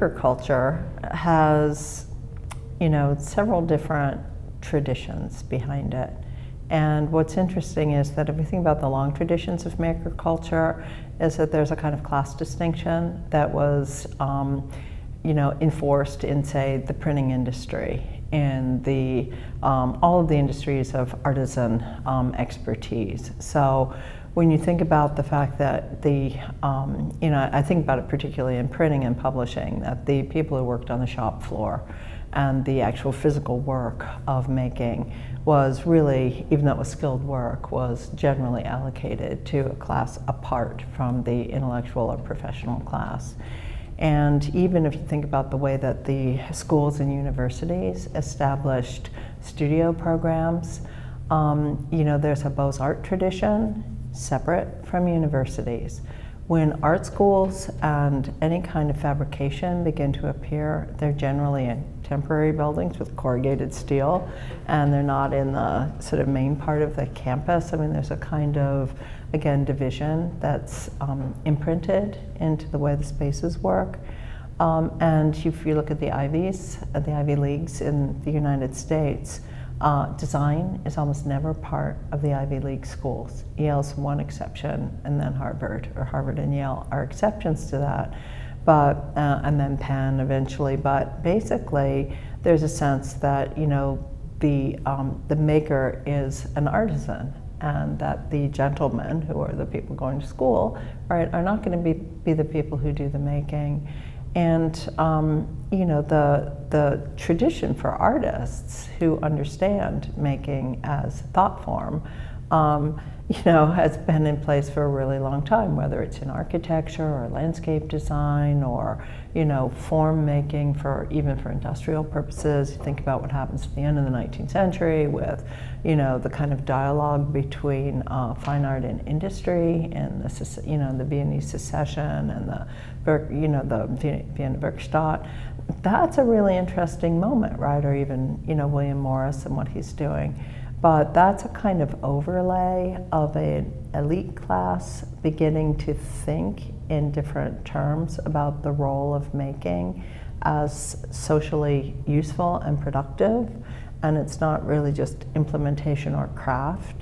maker culture has, several different traditions behind it. And what's interesting is that if we think about the long traditions of maker culture, is that there's a kind of class distinction that was, enforced in, say, the printing industry, in the all of the industries of artisan expertise. So when you think about the fact that I think about it particularly in printing and publishing, that the people who worked on the shop floor and the actual physical work of making was really, even though it was skilled work, was generally allocated to a class apart from the intellectual or professional class. And even if you think about the way that the schools and universities established studio programs, there's a Beaux-Arts tradition separate from universities. When art schools and any kind of fabrication begin to appear, they're generally in temporary buildings with corrugated steel, and they're not in the sort of main part of the campus. I mean, there's a kind of, again, division that's imprinted into the way the spaces work. And if you look at the Ivy Leagues in the United States, design is almost never part of the Ivy League schools. Yale's one exception, and then Harvard and Yale are exceptions to that. But and then Penn eventually. But basically, there's a sense that the maker is an artisan, and that the gentlemen, who are the people going to school, right, are not going to be the people who do the making. And the tradition for artists who understand making as thought form, has been in place for a really long time, whether it's in architecture or landscape design or, form making even for industrial purposes. You think about what happens at the end of the 19th century with, the kind of dialogue between fine art and industry and the Viennese Secession and the Vienna Werkstatt. That's a really interesting moment, right? Or even, William Morris and what he's doing. But that's a kind of overlay of an elite class beginning to think in different terms about the role of making as socially useful and productive. And it's not really just implementation or craft.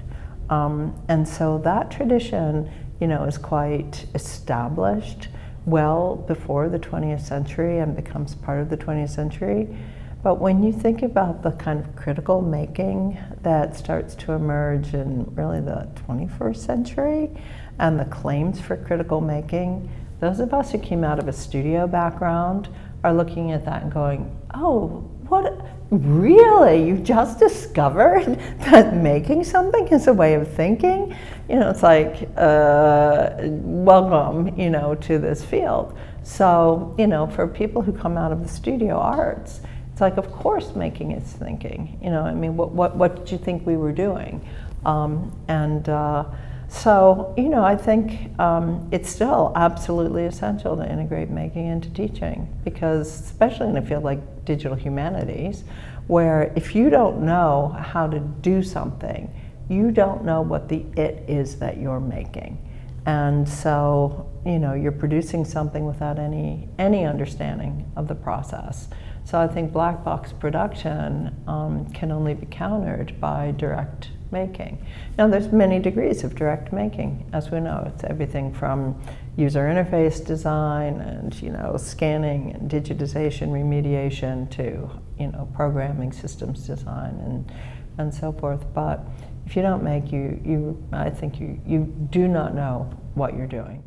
And so that tradition, is quite established well before the 20th century and becomes part of the 20th century. But when you think about the kind of critical making that starts to emerge in really the 21st century and the claims for critical making, those of us who came out of a studio background are looking at that and going, oh, what, really? You just discovered that making something is a way of thinking? It's like, welcome, to this field. So, for people who come out of the studio arts, it's like, of course, making is thinking. What did you think we were doing? So, I think it's still absolutely essential to integrate making into teaching, because especially in a field like digital humanities, where if you don't know how to do something, you don't know what the it is that you're making. And so, you're producing something without any understanding of the process. So I think black box production can only be countered by direct making. Now, there's many degrees of direct making, as we know. It's everything from user interface design and scanning and digitization, remediation to programming, systems design, and so forth. But if you don't make, I think you do not know what you're doing.